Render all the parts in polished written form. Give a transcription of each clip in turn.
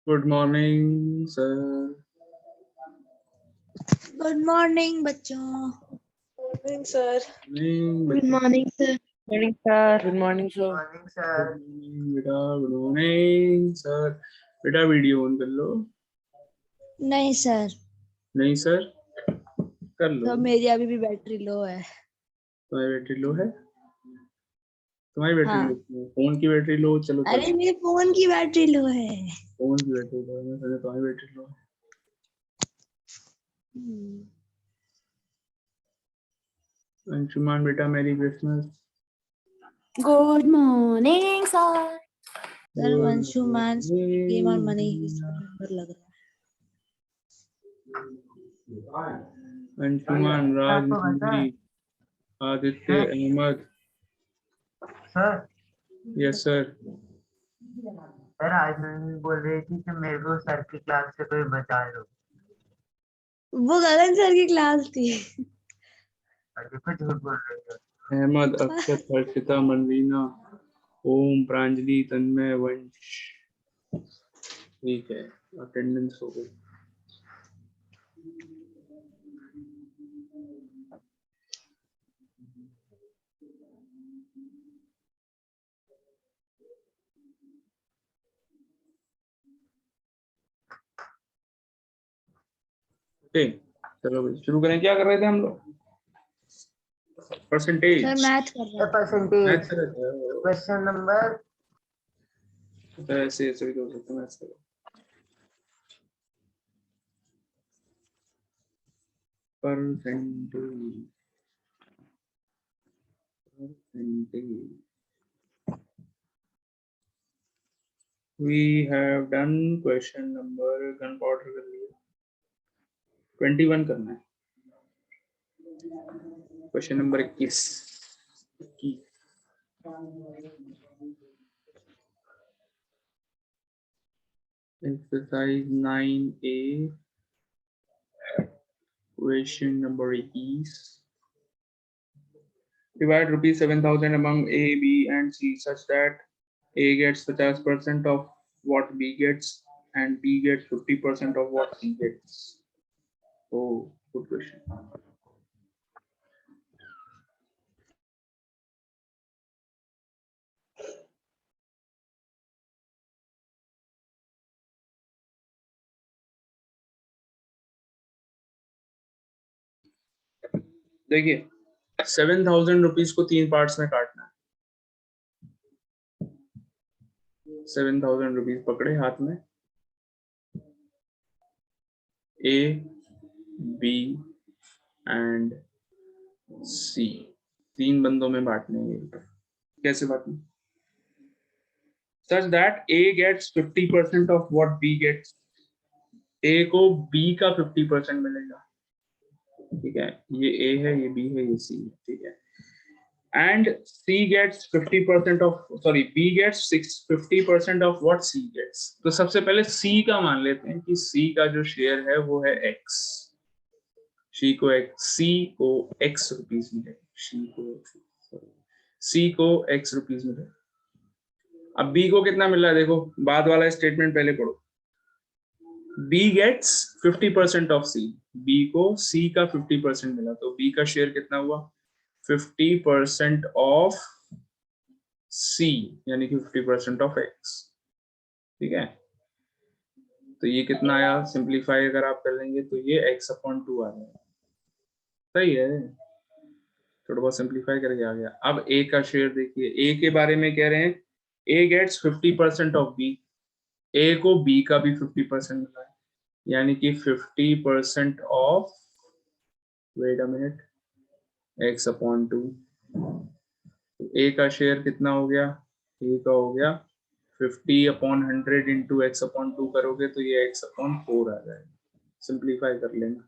Good morning sir. Good morning बच्चों। Morning sir. Good morning sir. Morning sir. Good morning sir. Morning sir. बेटा good morning sir. बेटा video on कर लो। नहीं sir, नहीं sir, कर लो। तो मेरी अभी भी बैटरी लो है। तुम्हारी बैटरी लो है? तुम्हारी बैटरी हाँ। लो है? फोन की बैटरी लो। चलो अरे चलो, मेरे फोन की बैटरी लो है। फोन की बैटरी लो है। मैं सोचा तुम्हारी बैटरी लो है। अंशुमान बेटा merry Christmas. Good morning sir. Sir Anshuman game on money number लग रहा है। अंशुमान, राज आपको पता है? Nandi, Aditya Ahmed. Sir yes sir. Sir आज नंदी बोल रही थी कि मेरे को सर की क्लास से कोई बचा लो। वो गगन सर की क्लास थी। अरे कुछ झूठ बोल रही है। अहमद, अक्षत, हर्षिता, मनवीना, ओम, प्रांजलि, तन्मय, वंश। ठीक है, अटेंडेंस हो गई। ठीक, चलो भाई शुरू करें। क्या कर रहे थे हम लोग? परसेंटेज। सर मैथ कर रहा है। परसेंटेज क्वेश्चन नंबर ऐसे ऐसे भी कर सकते हैं। ऐसे percentage we have done question number gunpowder कर लिया। 21 करना है। Question number 21। Exercise 9A, question number 21। Divide rupees 7,000 among A, B and C such that A gets 50% of what B gets and B gets 50% of what C gets. Oh, good question. देखिए 7,000 rupees को 3 parts में काटना है। 7,000 rupees पकड़े हाथ में, A, B and C, 3 बंदों में बांटने हैं। कैसे बांटने? Such that A gets 50% of what B gets. A को B का 50% मिलेगा। ठीक है, ये A है, ये B है, ये C है। ठीक है, and C gets 50% of, sorry, B gets 50% of what C gets. तो सबसे पहले C का मान लेते हैं कि C का जो शेयर है वो है X। C को X रुपीज मिले। C को X रुपीज मिले। अब B को कितना मिल रहा है? देखो बाद वाला स्टेटमेंट पहले पढ़ो। B gets 50% of C। B को C का 50% मिला, तो B का शेयर कितना हुआ? 50% ऑफ C, यानी कि 50% ऑफ X। ठीक है, तो ये कितना आया? सिंप्लीफाई अगर आप कर लेंगे तो ये x/2 आ जाएगा। सही है, थोड़ा बहुत सिंप्लीफाई करके आ गया। अब A का शेयर देखिए, A के बारे में कह रहे हैं A gets 50% of B। A को B का भी 50% मिला है, यानी कि 50% of, wait a minute, x/2। तो A का शेयर कितना हो गया? A का हो गया 50/100 इंटू x/2 करोगे तो ये x/4 आ जाएगा। सिंप्लीफाई कर लेना।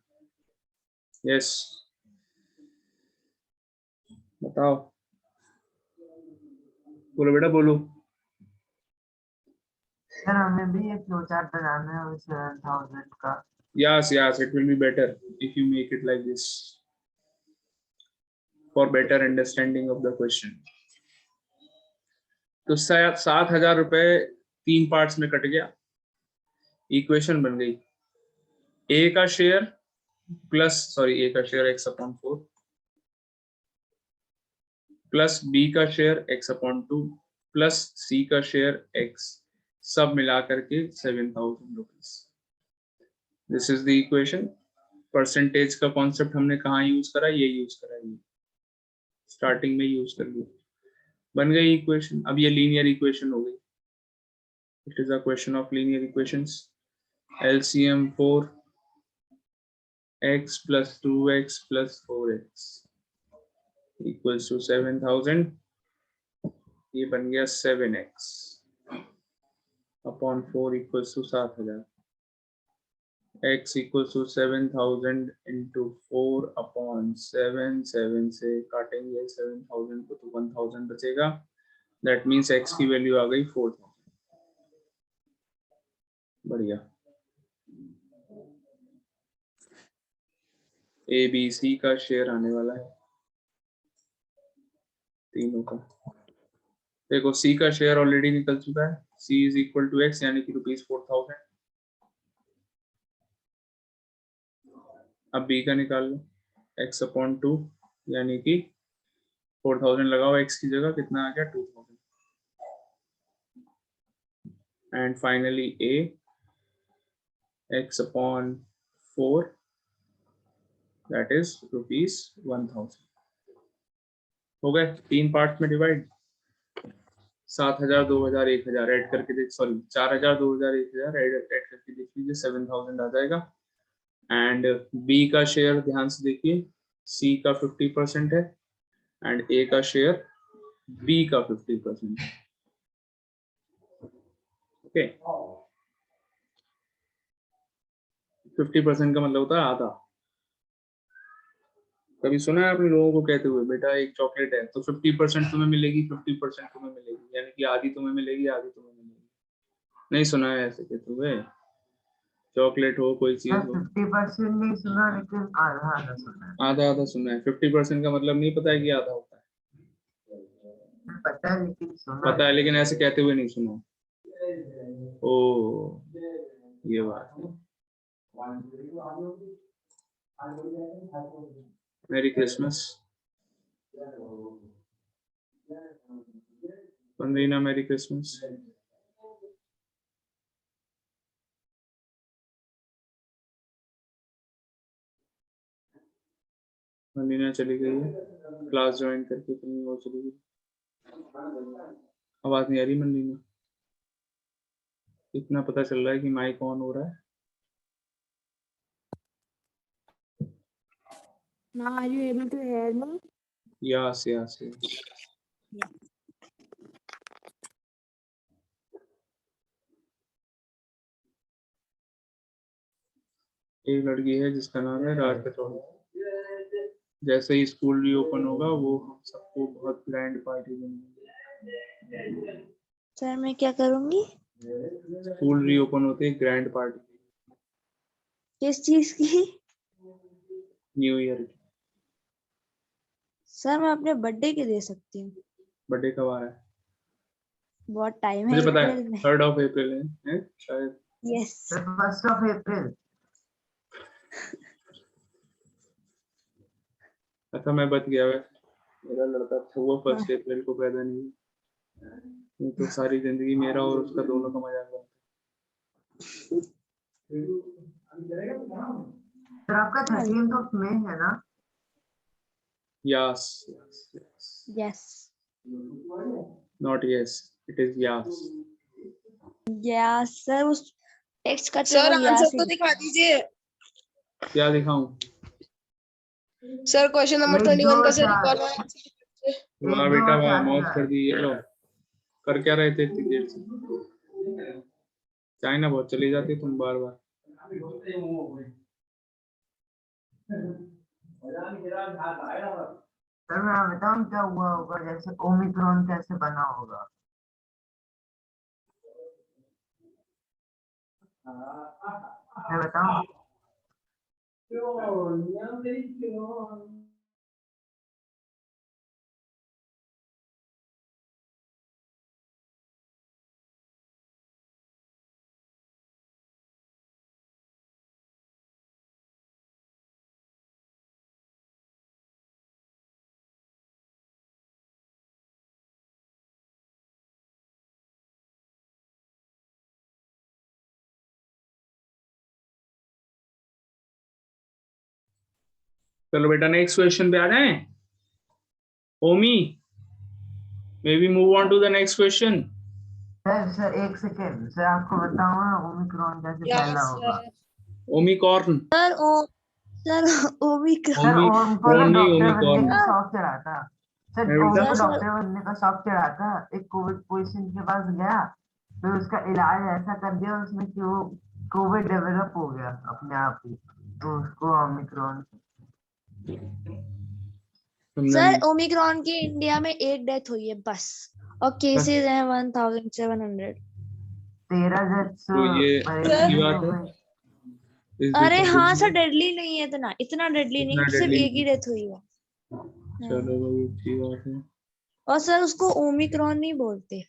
यस, बताओ, बोलो बेटा बोलो। सर हमें भी एक फ्लो चार्ट बनाना है उस 7,000 का। Yes, it will be better if you make it like this for better understanding of the question. तो 7,000 रुपए 3 पार्ट्स में कट गया। इक्वेशन बन गई ए का शेयर ए का शेयर x/4 प्लस बी का शेयर x/2 प्लस सी का शेयर x, सब मिला करके 7,000 rupees. This is the equation. Percentage का कॉन्सेप्ट हमने कहाँ यूज करा, ये यूज करा, ये स्टार्टिंग में यूज कर लिया, बन गई इक्वेशन। अब ये लीनियर इक्वेशन हो गई। It is a question of linear equations. LCM 4x plus 2x plus 4x equals to 7,000। ये बन गया 7x upon 4 equals to 7,000। x equals to 7,000 into 4 upon 7, 7 से काटेंगे 7,000 को तो 1,000 बचेगा। दैट मीन्स x की वैल्यू आ गई 4,000। बढ़िया। ए बी सी का शेयर आने वाला है तीनों का। देखो सी का शेयर ऑलरेडी निकल चुका है, सी इज इक्वल टू एक्स यानी कि ₹4,000। अब बी का निकाल लो, x/2 यानी कि 4,000 लगाओ x की जगह, कितना आ गया 2,000। And finally A x/4 that is ₹1,000। हो गए तीन पार्ट में डिवाइड। 7,000 2,000 1,000 ऐड करके देख, सॉरी 4,000 2,000 1,000 ऐड करके देख लीजिए, 7,000 आ जाएगा। एंड बी का शेयर ध्यान से देखिए, सी का 50% है एंड ए का शेयर बी का 50% है। ओके 50% का मतलब होता है आधा। कभी सुना है आपने लोगों को कहते हुए, बेटा एक चॉकलेट है तो 50% तुम्हें मिलेगी, 50% तुम्हें मिलेगी, यानी कि आधी तुम्हें मिलेगी, आधी तुम्हें मिलेगी? नहीं सुना है ऐसे कहते हुए? चॉकलेट हो कोई चीज हो, 50% नहीं सुना, लेकिन आधा आधा सुना है। आधा आधा सुना है। 50% का मतलब नहीं पता है कि आधा होता है? पता है लेकिन सुना पता है लेकिन ऐसे कहते हुए नहीं सुना। ओ ये बात है। मेरी क्रिसमस पंद्रीना, मेरी क्रिसमस। पंद्रीना चली गई है क्लास ज्वाइन करके, कहीं वो चली गई। आवाज नहीं आ रही मंदीना? इतना पता चल रहा है कि माइक ऑन हो रहा है। Now, are you able to hear me? Yes yes yes. एक लड़की है जिसका नाम है राज कचौड़ी। जैसे ही स्कूल रीओपन होगा वो हम सबको बहुत ग्रैंड पार्टी देंगे। सर मैं क्या करूंगी? स्कूल रीओपन होते ही ग्रैंड पार्टी, किस चीज की? न्यू ईयर की। सर मैं अपने बर्थडे के दे सकती हूँ। बर्थडे कब आ रहा है? बहुत टाइम है मुझे पता है अप्रैल में। 3rd of April है शायद। यस। 1st of April। अच्छा मैं बच गया वैसे, मेरा लड़का था वो 1st April को पैदा नहीं हुआ। नहीं तो सारी जिंदगी मेरा और उसका दोनों का मजाक बनता। सर आपका 13th of May है ना? Yes yes yes not yes, it is yes. Yes sir, उस टेक्स्ट का सर टेबल आंसर यस तो दिखा दीजिए। क्या दिखाऊं? सर क्वेश्चन नंबर 21 का सर एक और बार आंसर। वाह बेटा वाह, मौज कर दी। ये लो, कर क्या रहे थे इतनी देर से? चाइना बहुत चली जाती तुम बार बार। सर मैं बताऊं क्या हुआ होगा, जैसे ओमिक्रॉन कैसे बना होगा? मैं बताऊं? चलो बेटा नेक्स्ट क्वेश्चन पे आ जाएं। Omi, may we move on to the next question. Sir एक सेकेंड सर, आपको बताऊं ना ओमिक्रॉन कैसे Yes, फैला होगा। sir. Omicron, sir Omicron. Sir Omi उनको ना क्रॉन नहीं डॉक्टर बनने ओमिक्रॉन। का शौक चढ़ा था। सर है बेटा? उनको सर डॉक्टर बनने का शौक चढ़ा था, एक कोविड पेशेंट के पास गया, तो उसका इलाज ऐसा कर दिया उसने कि वो कोविड डेवलप हो गया अपने आप ही, तो उसको ओमिक्रॉन। समझा सर नहीं। ओमिक्रॉन की इंडिया में एक डेथ हुई है बस, और केसेस हैं 1700। 13 डेथ्स तो ये मरे अच्छी थे बात तो है। फिर इस अरे दिशा हाँ में सर, डेडली नहीं है, इतना डेडली इतना नहीं, सिर्फ डेडली एक ही डेथ हुई है। चलो भाई अच्छी बात है। और सर उसको ओमिक्रॉन नहीं बोलते,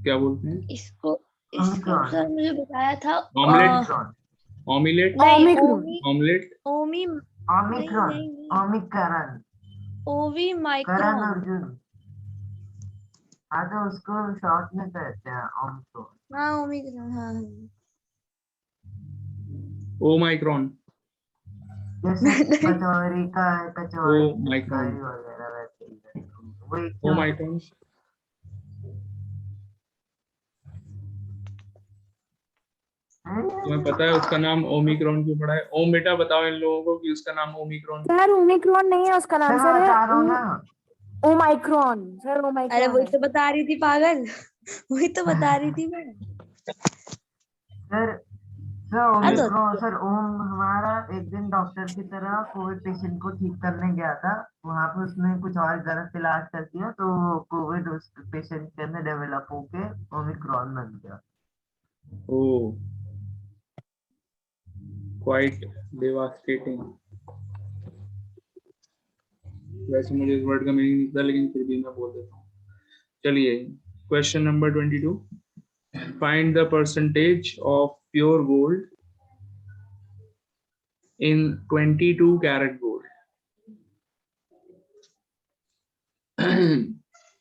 क्या बोलते हैं? इसको इसको ओमिक्रॉन सर मुझे बताया था ऑमलेट, ओमिक्रॉन ऑमलेट, नहीं Omicron. ऑमलेट। ओमी नहीं ओमिक्रॉन नहीं नहीं ओमिकरण ओवी करण माइक्रोन। अर्जुन। हाँ तो उसको शॉर्ट में कहते हैं ओमिक्रॉन। हाँ ओमिक्रॉन, हाँ हाँ। ओमाइक्रॉन, जैसे कचौरी का कचौड़ी ओमाइक्रॉन, पिचकारी वगैरह वैसे ही है। वो एक क्यों है? ओमाइक्रॉन। तुम्हें पता है उसका नाम ओमिक्रॉन क्यों पड़ा है? ओम बेटा बताओ इन लोगों को कि उसका नाम ओमिक्रॉन। सर ओमिक्रॉन नहीं है उसका नाम, सर मैं सर है बता रहा हूँ ना। ओमाइक्रॉन। सर अरे ओमाइक्रॉन वही है। तो बता रही थी पागल। वही तो बता रही थी मैं। सर सर हाँ तो ओमिक्रॉन सर ओम हमारा एक दिन डॉक्टर की तरह कोविड पेशेंट को ठीक करने गया था, वहां पे उसने कुछ और गलत इलाज कर दिया तो कोविड उस पेशेंट के अंदर डेवलप होके ओमिक्रॉन बन गया। ओ क्वाइट डेवास्टेटिंग। वैसे मुझे इस वर्ड का मीनिंग नहीं पता लेकिन फिर भी मैं बोल देता हूँ। चलिए question number 22, find the percentage of pure gold in 22 karat gold.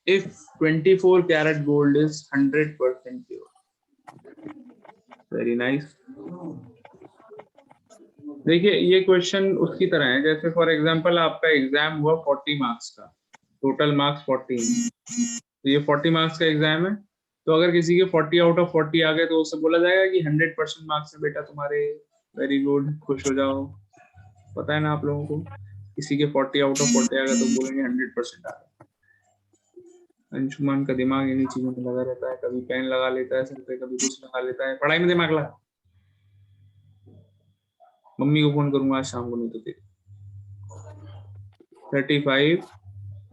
If 24 karat gold is 100% pure. Very nice. देखिए ये क्वेश्चन उसकी तरह है जैसे फॉर एग्जांपल आपका एग्जाम हुआ 40 मार्क्स का, टोटल मार्क्स 40, तो ये 40 मार्क्स का एग्जाम है, तो अगर किसी के 40 आउट ऑफ 40 आ गए तो उससे बोला जाएगा कि 100% मार्क्स है बेटा तुम्हारे, वेरी गुड, खुश हो जाओ। पता है ना आप लोगों को, किसी के 40 आउट ऑफ 40 आ गए तो बोलेंगे 100% आ गया। अंशुमान का दिमाग इन्हीं चीजों में लगा रहता है, कभी पेन लगा लेता है सिर पे, कभी कुछ लगा लेता है, पढ़ाई में दिमाग लगा। मम्मी को फोन करूंगा आज शाम को, नहीं तो फिर 35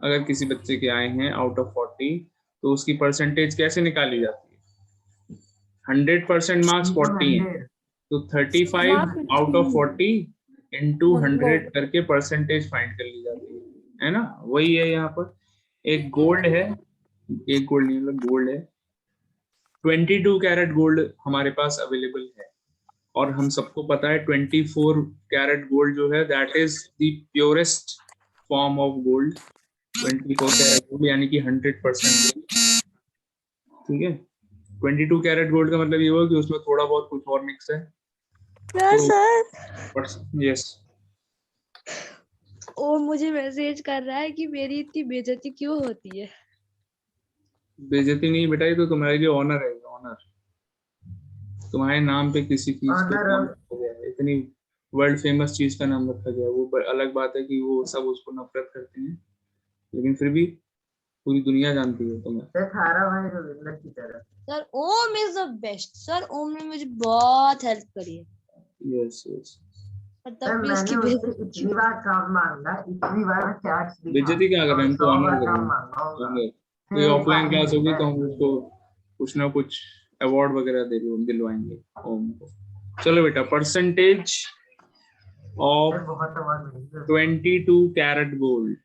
अगर किसी बच्चे के आए हैं आउट ऑफ 40 तो उसकी परसेंटेज कैसे निकाली जाती है? 100% मार्क्स 40 हैं, तो 35 आउट ऑफ 40 इंटू 100 करके परसेंटेज फाइंड कर ली जाती है ना? वही है यहाँ पर। एक गोल्ड है, एक गोल्ड नहीं मतलब गोल्ड है, 22 कैरेट गोल्ड हमारे पास अवेलेबल है, और हम सबको पता है 24 कैरेट गोल्ड जो है that is the purest form of gold. 24 carat gold यानी कि 100% गोल्ड, ठीक है। 22 कैरेट गोल्ड का मतलब ये हुआ कि उसमें थोड़ा बहुत कुछ और मिक्स है। सर यस, वो मुझे मैसेज कर रहा है कि मेरी इतनी बेइज्जती क्यों होती है। बेइज्जती नहीं बेटा, ये तो तुम्हारे लिए ऑनर है, ऑनर। तुम्हारे नाम पे किसी चीज का ऑनर नाम रखा गया है, इतनी वर्ल्ड फेमस चीज का नाम रखा गया है। वो अलग बात है कि वो सब उसको नफरत करते हैं, लेकिन फिर भी पूरी दुनिया जानती है तुम्हें। थारा भाई रविंद्र की तरह। Sir Om is the best, sir Om ने मुझे बहुत हेल्प करी है, यस यस। पर सर तब भी मैंने उसकी उससे बेइज्जती इतनी बार काम मांगा, इतनी बार मैं चैट्स बेइज्जती क्या कर रहे हैं, हम तो 100 ऑनर बार कर रहे काम हैं। मांगा कोई फिर एक ऑफलाइन बार क्लास नहीं होगी मिला तो हम उसको कुछ ना कुछ अवार्ड वगैरह दिलवाएंगे ओम को। चलो बेटा, परसेंटेज ऑफ सर बहुत अवार्ड मिली 22 carat gold,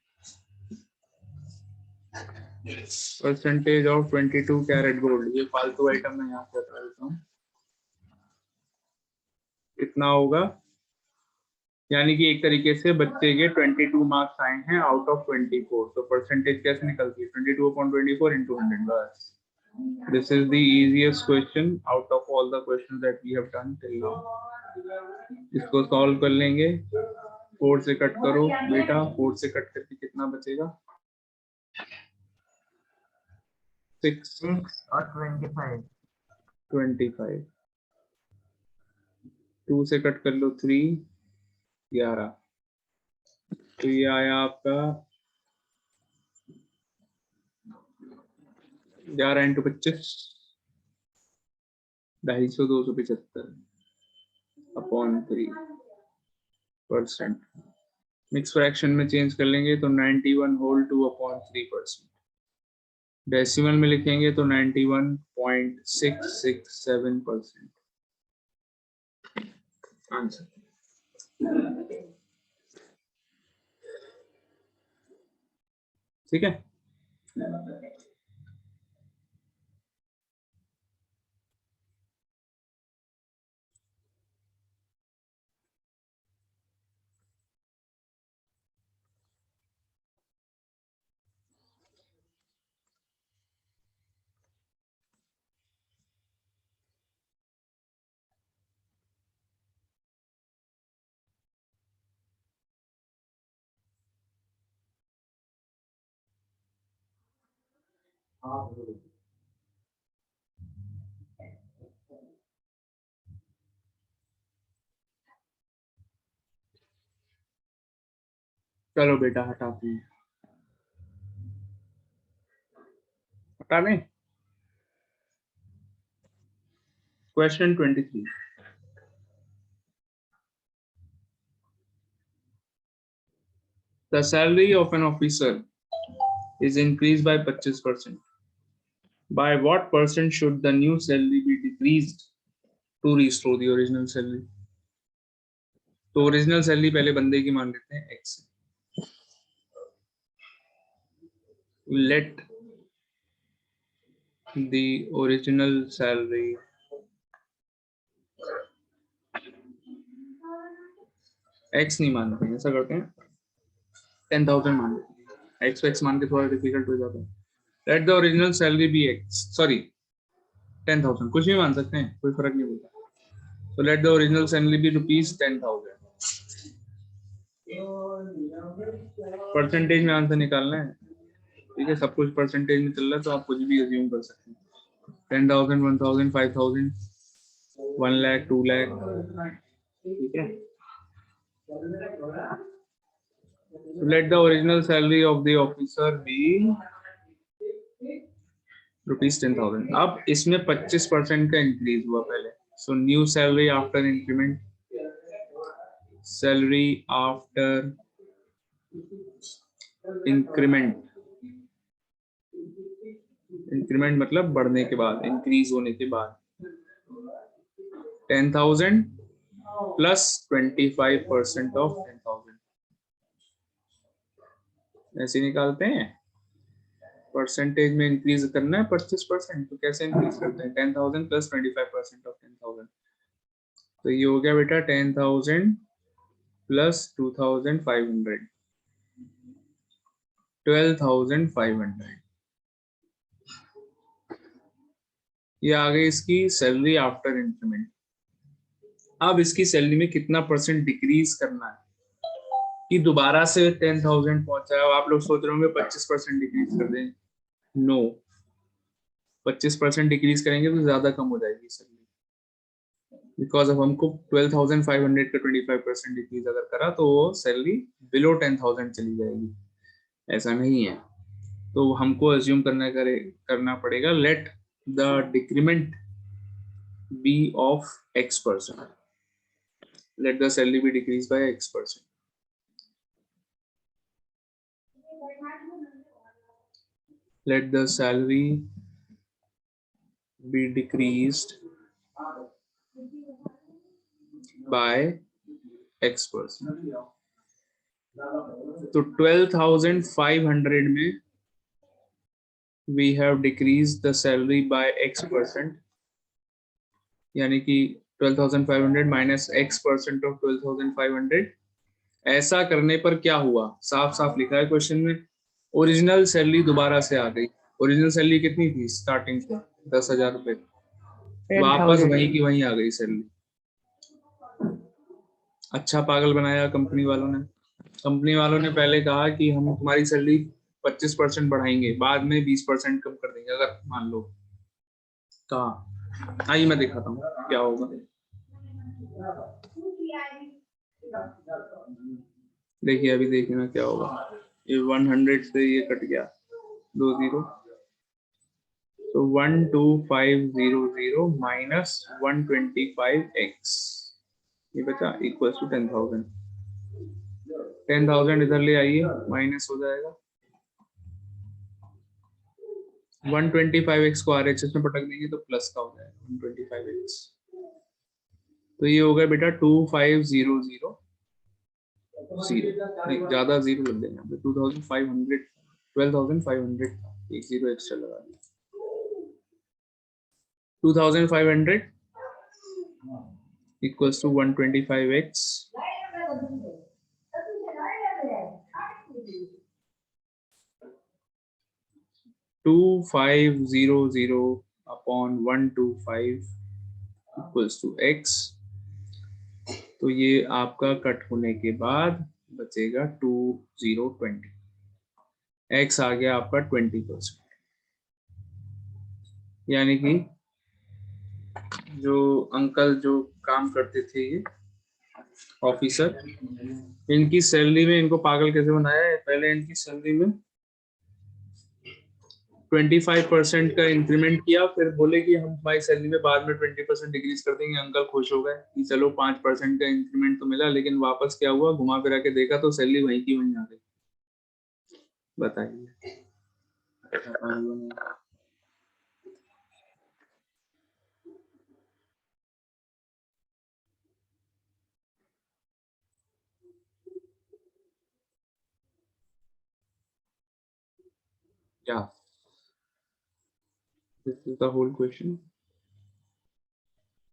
percentage of 22 carat gold, ये फालतू आइटम मैं यहाँ से हटा देता हूँ। कितना होगा, यानी कि एक तरीके से बच्चे के 22 मार्क्स आए हैं आउट ऑफ 24, तो परसेंटेज कैसे निकलती है? 22/24 into 100 बस। This is the easiest question out of all the questions that we have done till now. इसको सॉल्व कर लेंगे 4 से कट करो बेटा, 4 से कट करके कितना बचेगा? 6 6 और 25 25। 2 से कट कर लो 3 11। तो ये आया आपका 11 इंटू 25 250 275 अपॉन 3%। मिक्स फ्रैक्शन में चेंज कर लेंगे तो 91 होल 2 अपॉन 3%। डेसिमल में लिखेंगे तो 91.667% आंसर। ठीक है, चलो बेटा हटाते हैं, हटा लें। Question 23। The salary of an officer is increased by 25%. By what percent should the new salary be decreased to restore the original salary? तो ओरिजिनल सैलरी पहले बंदे की मान लेते हैं x। Let the original salary x नहीं मानते हैं, ऐसा करते हैं 10,000 मान लेते हैं। x मान के थोड़ा डिफिकल्ट हो जाता है। Let the original salary be x, sorry 10,000, कुछ भी मान सकते हैं, कोई फर्क नहीं पड़ता। So let the original salary be rupees 10,000। Percentage में आंसर निकालना है, ठीक है, सब कुछ परसेंटेज में चल रहा है तो आप कुछ भी अज्यूम कर सकते हैं। 10,000 1,000 5,000 1 लाख 2 लाख, ठीक है। Let the original salary of the officer be rupees 10,000। अब इसमें 25% का इंक्रीज हुआ पहले। So new salary after increment, salary after increment, increment मतलब बढ़ने के बाद, इंक्रीज होने के बाद 10,000 प्लस 25% ऑफ 10,000, ऐसे निकालते हैं। परसेंटेज में इंक्रीज करना है 25%, तो कैसे इंक्रीज करते हैं? 10,000 प्लस 25% ऑफ 10,000, तो ये हो गया बेटा 10,000 प्लस 2,500 12,500। ये आ गई इसकी सैलरी आफ्टर इंक्रीमेंट। अब इसकी सैलरी में कितना परसेंट डिक्रीज करना है कि दोबारा से 10,000 पहुंचा है। आप लोग सोच रहे होंगे 25% डिक्रीज कर दें, नो, 25% डिक्रीज करेंगे तो ज्यादा कम हो जाएगी सैलरी, बिकॉज अब हमको 12,500 का 25% डिक्रीज अगर करा तो वो सैलरी बिलो 10,000 चली जाएगी, ऐसा नहीं है। तो हमको अज्यूम करना पड़ेगा let the decrement be of x%, let the salary be decreased by x%। Let the salary be decreased by x%। तो 12,500 में we have decreased the salary by x%, यानी कि 12,500 माइनस x% ऑफ 12,500। ऐसा करने पर क्या हुआ, साफ साफ लिखा है क्वेश्चन में, ओरिजिनल सैलरी दोबारा से आ गई। ओरिजिनल सैलरी कितनी थी स्टार्टिंग से? 10,000 रुपए, वापस वहीं की वहीं आ गई सैलरी। अच्छा पागल बनाया कंपनी वालों ने। कंपनी वालों ने पहले कहा कि हम तुम्हारी सैलरी 25% बढ़ाएंगे, बाद में 20% कम कर देंगे अगर मान लो। कहा आइए मैं दिखाता हूँ क्या होगा। देखिए अभी देखिए ना क्या होगा। ये 100 से ये कट गया 2 0, तो 12500 माइनस 125x ये बचा इक्वल टू 10,000। 10,000 इधर ले आइए, माइनस हो जाएगा। 125x को RHS में पटक देंगे तो प्लस का हो जाएगा 125x। तो ये हो गया बेटा 2500 नहीं ज्यादा जीरो लग देंगे 2500 12,500 एक जीरो एक्स्ट्रा लगा दिया 2,500 equals to 125x 2500 upon 125 equals to x। तो ये आपका कट होने के बाद बचेगा 2020। x आ गया आपका 20%। यानी कि जो अंकल जो काम करते थे ये ऑफिसर, इनकी सैलरी में इनको पागल कैसे बनाया है। पहले इनकी सैलरी में 25% का इंक्रीमेंट किया, फिर बोले कि हम हमारी सैलरी में बाद में 20% डिक्रीज कर देंगे। अंकल खुश हो गए कि चलो 5% का इंक्रीमेंट तो मिला, लेकिन वापस क्या हुआ, घुमा फिरा के देखा तो सैलरी वहीं की वहीं आ गई। बताइए। क्या this is the whole question,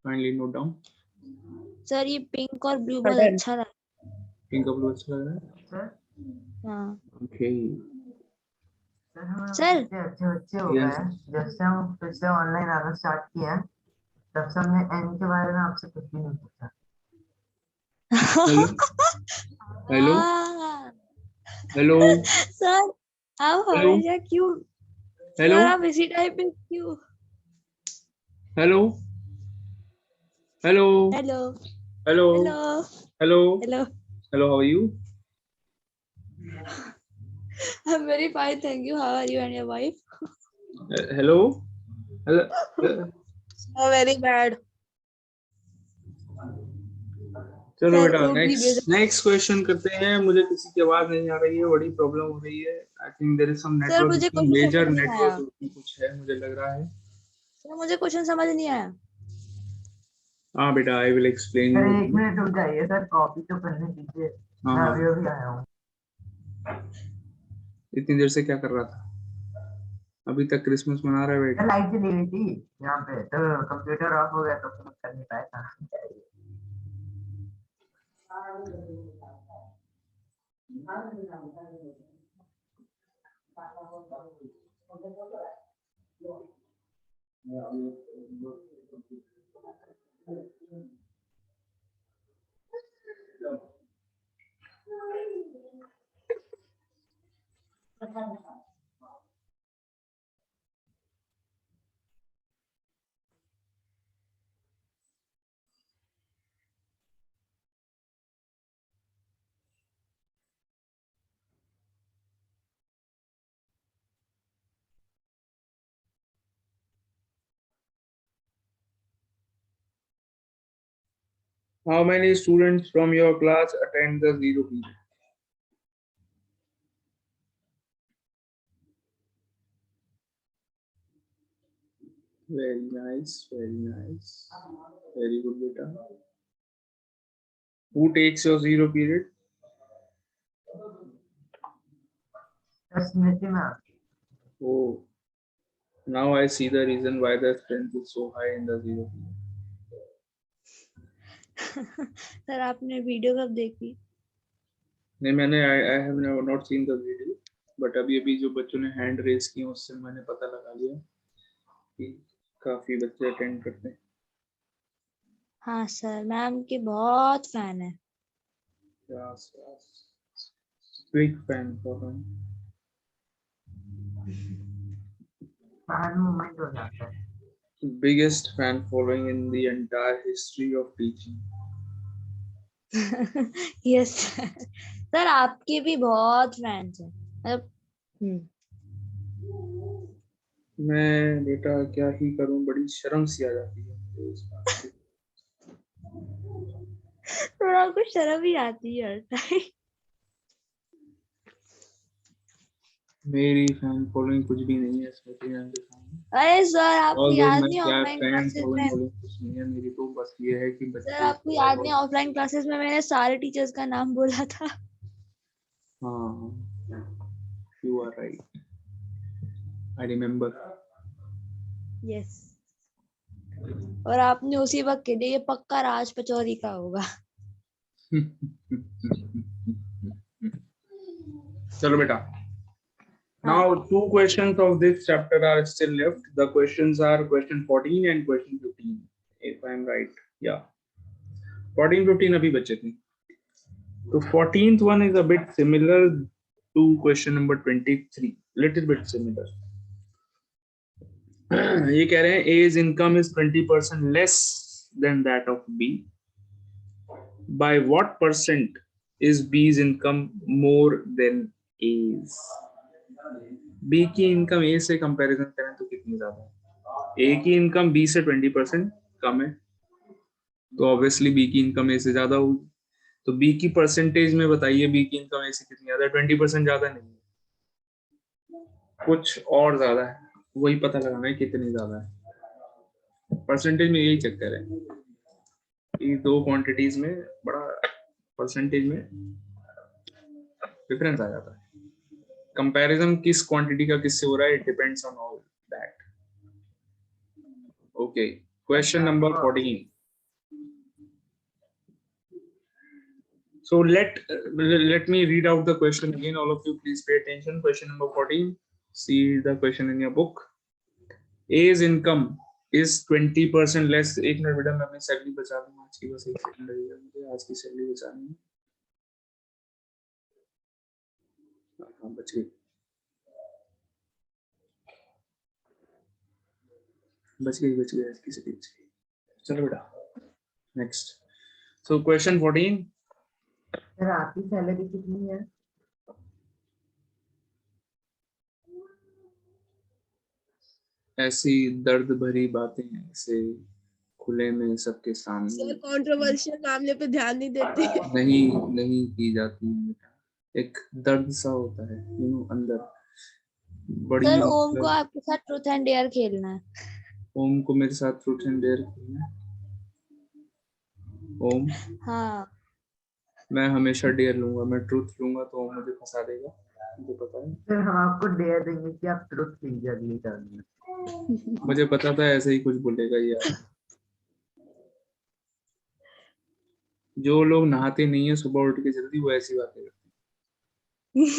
kindly note down. Sir ये पिंक और ब्लू बहुत अच्छा लगा। पिंक ब्लू अच्छा लग रहा है। सर हाँ ओके सर हम सर इतने अच्छे बच्चे हो गए हैं, जब से हम फिर से ऑनलाइन आना स्टार्ट किया है तब से हमने एन के बारे में आपसे कुछ भी नहीं पूछा। हेलो हाँ। हेलो सर आप हेलो हमेशा क्यों, हेलो सर आप इसी टाइप पे क्यों। Hello hello hello hello hello hello hello. Hello how are you. I'm very fine, thank you. How are you and your wife? Hello Oh, very bad. चलो sir बेटा ऊँट नहीं भेजा। नेक्स्ट क्वेश्चन करते हैं। मुझे किसी की आवाज नहीं आ रही है, बड़ी प्रॉब्लम हो रही है। I think there is some sir network मुझे इशू, क्वेश्चन समझ मेजर नहीं आया। नेटवर्क इशू कुछ है मुझे लग रहा है। सर मुझे क्वेश्चन समझ नहीं आया। हाँ बेटा I will explain sir you. एक मिनट रुक जाइए सर, कॉपी तो करने दीजिए। हाँ मैं हाँ अभी अभी आया हूँ। इतनी देर से क्या कर रहा था। अभी तक क्रिसमस मना रहा है बेटा। लाइट चली गई थी यहाँ पे तो कंप्यूटर ऑफ हो गया तो फिर कर नहीं पाया था। How many students from your class attend the zero period? Very nice, very good beta. Who takes your zero period? Smriti ma'am. Oh, now I see the reason why the strength is so high in the zero period. Sir आपने video कब देखी? नहीं मैंने I have not seen the video, but अभी जो बच्चों ने hand raise की उससे मैंने पता लगा लिया कि काफी बच्चे अटेंड करते हैं। हाँ सर मैम की बहुत फैन है। Yes, yes. Big fan following. Fan movement हो जाता है. Biggest fan following in the entire history of teaching. Yes sir, आपके भी बहुत फैंस हैं मतलब. मैं बेटा क्या ही करूं, बड़ी शर्म सी आ जाती है मुझे इस बात की. थोड़ा कुछ शर्म ही आती है हर टाइम. मेरी फैन फॉलोइंग कुछ भी नहीं है स्मृति मैम के सामने. अरे सर, आपको और याद मैं नहीं क्या ऑफलाइन फैन क्लासेस फॉलोइंग में. वॉलोइंग कुछ नहीं है मेरी, तो बस ये है कि सर, बच्चे. आपको याद नहीं ऑफलाइन क्लासेस में मैंने सारे टीचर्स का नाम बोला था. हाँ, you are right, I remember. Yes. और आपने उसी वक्त कह दिया ये पक्का राज पचौरी का होगा. चलो बेटा. हाँ. Now two questions of this chapter are still left. The questions are question 14 and question 15, if I am right. Yeah. 14, 15 अभी बचे थे. So 14th one is a bit similar to question number 23. Little bit similar. ये कह रहे हैं A's income is 20% less than that of B. By what percent is B's income more than A's? B की income A से comparison करें तो कितनी ज्यादा है? A की इनकम B से 20% कम है, तो ऑब्वियसली B की इनकम A से ज्यादा होगी. तो B की परसेंटेज में बताइए B की इनकम A से कितनी ज्यादा है? 20% ज्यादा नहीं है, कुछ और ज्यादा है. वही पता लगाना है कितनी ज्यादा है. परसेंटेज में यही चक्कर है कि दो क्वांटिटीज में बड़ा परसेंटेज में डिफरेंस आ जाता है. कंपैरिजन किस क्वांटिटी का किससे हो रहा है, it depends on all that. Okay, question number 14. So let me read out the question again. All of you please pay attention. Question number 14. See the question in your book. A's income is 20% less. एक minute बेटा, मैं अपनी salary बचा दूंगा आज की, बस एक सेकंड लगेगा मुझे आज की सैलरी बचानी है. हाँ बच गई, बच गई आज की सैलरी बच गई. चलो बेटा नेक्स्ट. So question 14. सर आपकी सैलरी कितनी है? ऐसी दर्द भरी बातें ऐसे खुले में सबके सामने सर कंट्रोवर्शियल मामले पे ध्यान नहीं देते. नहीं की जाती है बेटा. एक दर्द सा होता है अंदर बड़ी. सर, ओम को आपके साथ ट्रूथ एंड डेयर खेलना है. ओम को मेरे साथ ट्रूथ एंड डेयर खेलना है. ओम, हाँ. मैं हमेशा डेयर लूंगा, मैं ट्रूथ लूंगा तो ओम मुझे फंसा देगा, मुझे पता है. सर हम आपको डेयर देंगे कि आप ट्रुथ कीजिए अगली टर्न में. मुझे पता था ऐसे ही कुछ बोलेगा यार. जो लोग नहाते नहीं है सुबह उठ के जल्दी, वो ऐसी बातें करते हैं.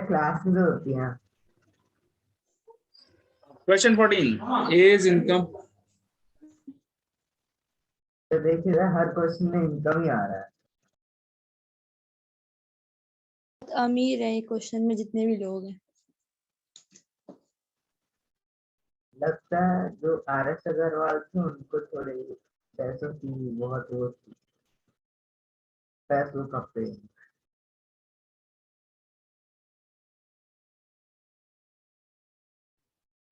क्लास में होती है. क्वेश्चन 14. A's income. तो देखिए सर, हर क्वेश्चन में इनकम ही आ रहा है. अमीर है क्वेश्चन में जितने भी लोग हैं. लगता है जो RS अग्रवाल थे उनको थोड़े पैसों की बहुत वो थी, पैसों का प्रेम.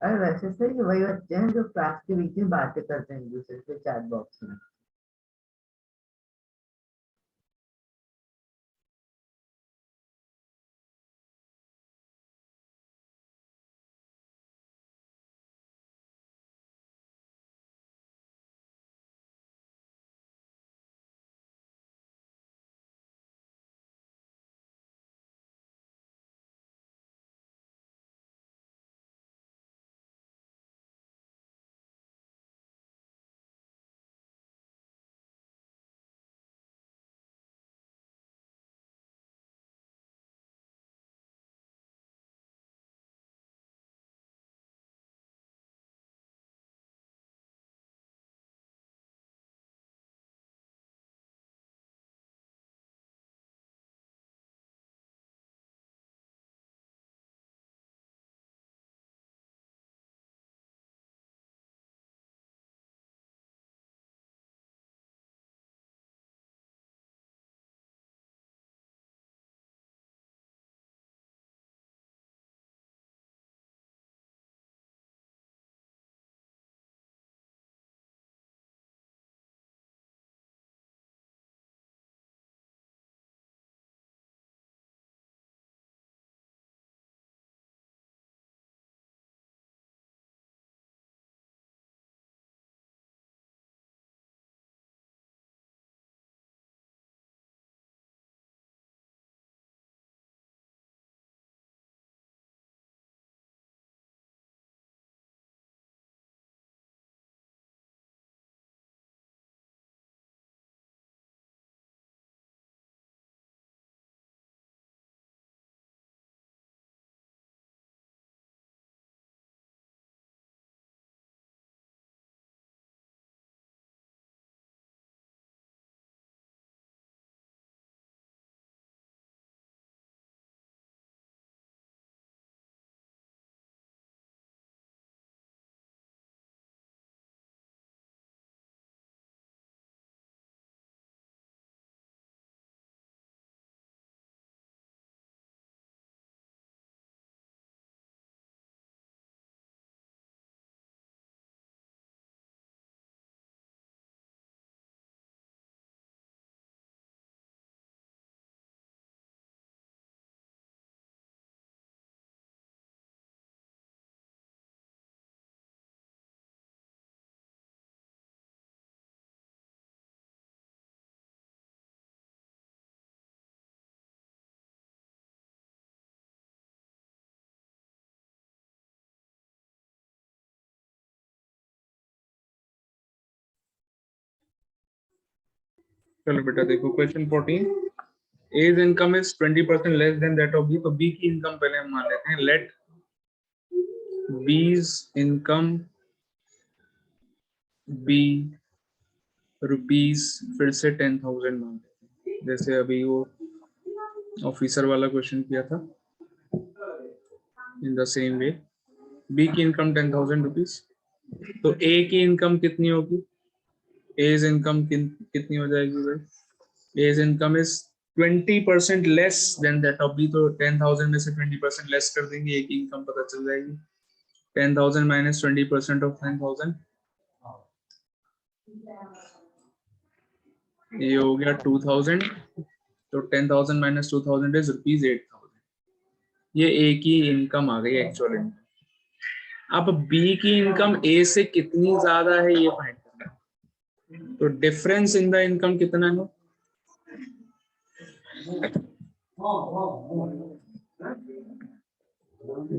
अरे वैसे सर ये वही बच्चे हैं जो क्लास के बीच में बातें करते हैं एक दूसरे से चैट बॉक्स में. चलो बेटा देखो question 14, A's income is 20% less than that of B, तो B की इनकम पहले हम मान लेते हैं, let B's income be rupees, फिर से 10,000 मान लेते हैं, जैसे अभी वो ऑफिसर वाला क्वेश्चन किया था, in the same way B की इनकम 10,000 रुपीज, तो ए की इनकम कितनी होगी, एज इनकम कितनी हो जाएगी भाई, as income is 20% less than that of B, तो 10,000 में से 20% लेस कर देंगे, ए की इनकम पता चल जाएगी, 10,000 माइनस 20% ऑफ 10,000, ये हो गया 2,000, तो 10,000 माइनस 2,000 इज रुपीज 8,000, ये ए की इनकम आ गई एक्चुअल इनकम। अब बी की इनकम ए से कितनी ज्यादा है ये फाइंड करना है, तो डिफरेंस इन द इनकम कितना है,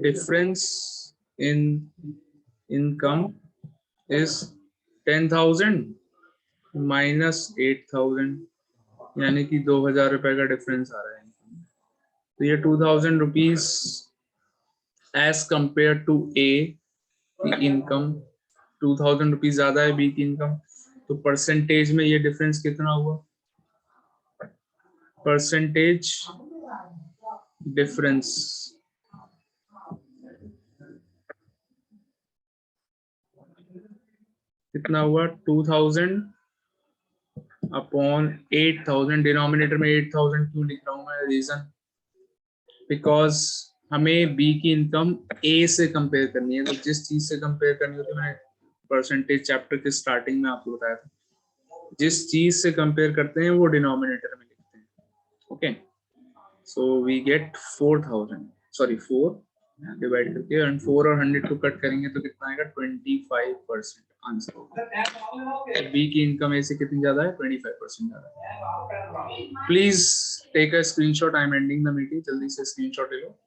difference in income is 10,000 minus 8,000, यानी कि 2,000 रुपए का डिफरेंस आ रहा है, तो ये 2,000 रुपीज एज कंपेयर टू ए की इनकम, 2,000 रुपीज ज्यादा है बी की इनकम, तो परसेंटेज में ये डिफरेंस कितना हुआ, परसेंटेज डिफरेंस कितना हुआ, 2,000 अपॉन 8,000, डिनोमिनेटर में 8,000 क्यों लिख रहा हूं मैं, रीजन बिकॉज हमें बी की इनकम ए से कंपेयर करनी है, तो जिस चीज से कंपेयर करनी होती है, मैंने परसेंटेज चैप्टर के स्टार्टिंग में आपको बताया था, जिस चीज से कंपेयर करते हैं वो डिनोमिनेटर में लिखते हैं, okay, so we get 4,000, sorry 4 divide करके, एंड 4 और 100 को कट करेंगे तो कितना आएगा, 25% आंसर होगा। बी की इनकम ए से कितनी ज्यादा है, 25% ज्यादा है। Please take a screenshot, I am ending the meeting, जल्दी से स्क्रीनशॉट ले लो।